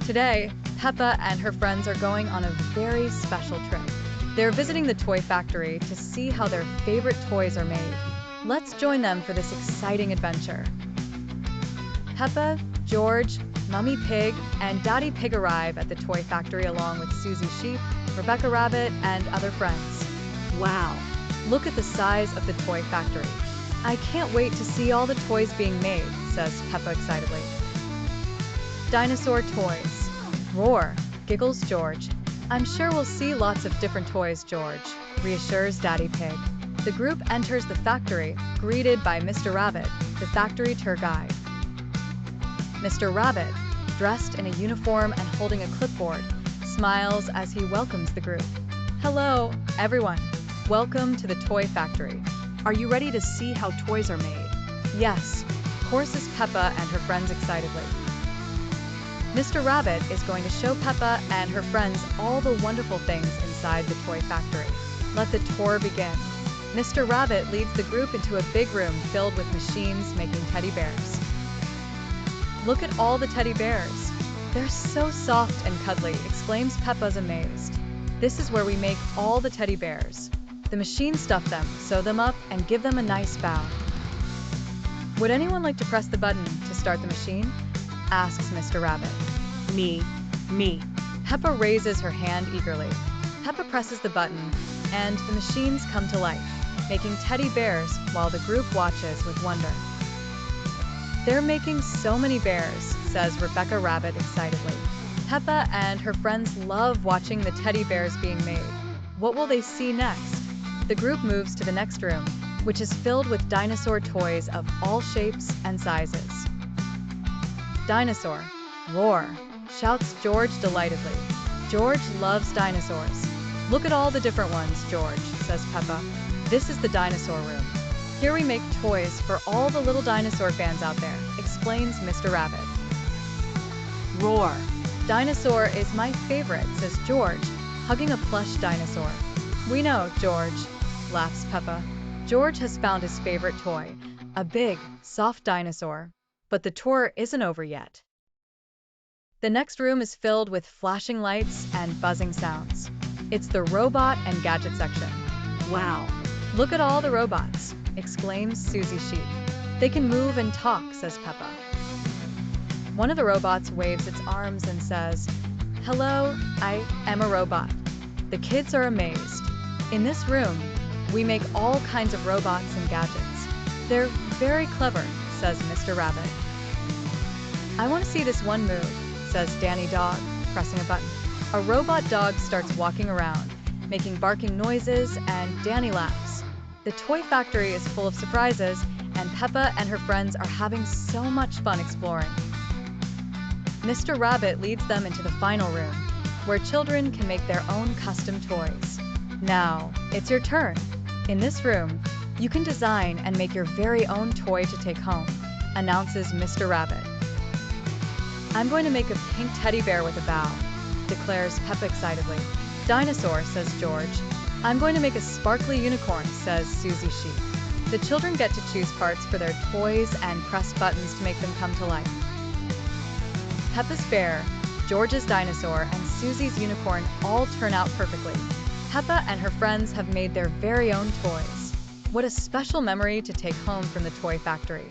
Today, Peppa and her friends are going on a very special trip. They're visiting the toy factory to see how their favorite toys are made. Let's join them for this exciting adventure. Peppa, George, Mummy Pig, and Daddy Pig arrive at the toy factory along with Susie Sheep, Rebecca Rabbit, and other friends. Wow, look at the size of the toy factory. I can't wait to see all the toys being made, says Peppa excitedly. Dinosaur toys. Roar, giggles George. I'm sure we'll see lots of different toys, George, reassures Daddy Pig. The group enters the factory, greeted by Mr. Rabbit, the factory tour guide. Mr. Rabbit, dressed in a uniform and holding a clipboard, smiles as he welcomes the group. Hello, everyone. Welcome to the toy factory. Are you ready to see how toys are made? Yes, courses Peppa and her friends excitedly. Mr. Rabbit is going to show Peppa and her friends all the wonderful things inside the toy factory. Let the tour begin. Mr. Rabbit leads the group into a big room filled with machines making teddy bears. Look at all the teddy bears. They're so soft and cuddly, exclaims Peppa's amazed. This is where we make all the teddy bears. The machines stuff them, sew them up, and give them a nice bow. Would anyone like to press the button to start the machine? Asks Mr. Rabbit. Me. Peppa raises her hand eagerly. Peppa presses the button, and the machines come to life, making teddy bears while the group watches with wonder. They're making so many bears, says Rebecca Rabbit excitedly. Peppa and her friends love watching the teddy bears being made. What will they see next? The group moves to the next room, which is filled with dinosaur toys of all shapes and sizes. Dinosaur. Roar, shouts George delightedly. George loves dinosaurs. Look at all the different ones, George, says Peppa. This is the dinosaur room. Here we make toys for all the little dinosaur fans out there, explains Mr. Rabbit. Roar. Dinosaur is my favorite, says George, hugging a plush dinosaur. We know, George, laughs Peppa. George has found his favorite toy, a big, soft dinosaur. But the tour isn't over yet. The next room is filled with flashing lights and buzzing sounds. It's the robot and gadget section. Wow, look at all the robots, exclaims Susie Sheep. They can move and talk, says Peppa. One of the robots waves its arms and says, Hello, I am a robot. The kids are amazed. In this room, we make all kinds of robots and gadgets. They're very clever, says Mr. Rabbit. I want to see this one move, says Danny Dog, pressing a button. A robot dog starts walking around, making barking noises, and Danny laughs. The toy factory is full of surprises, and Peppa and her friends are having so much fun exploring. Mr. Rabbit leads them into the final room, where children can make their own custom toys. Now, it's your turn. In this room, you can design and make your very own toy to take home, announces Mr. Rabbit. I'm going to make a pink teddy bear with a bow, declares Peppa excitedly. Dinosaur, says George. I'm going to make a sparkly unicorn, says Susie Sheep. The children get to choose parts for their toys and press buttons to make them come to life. Peppa's bear, George's dinosaur, and Susie's unicorn all turn out perfectly. Peppa and her friends have made their very own toys. What a special memory to take home from the toy factory.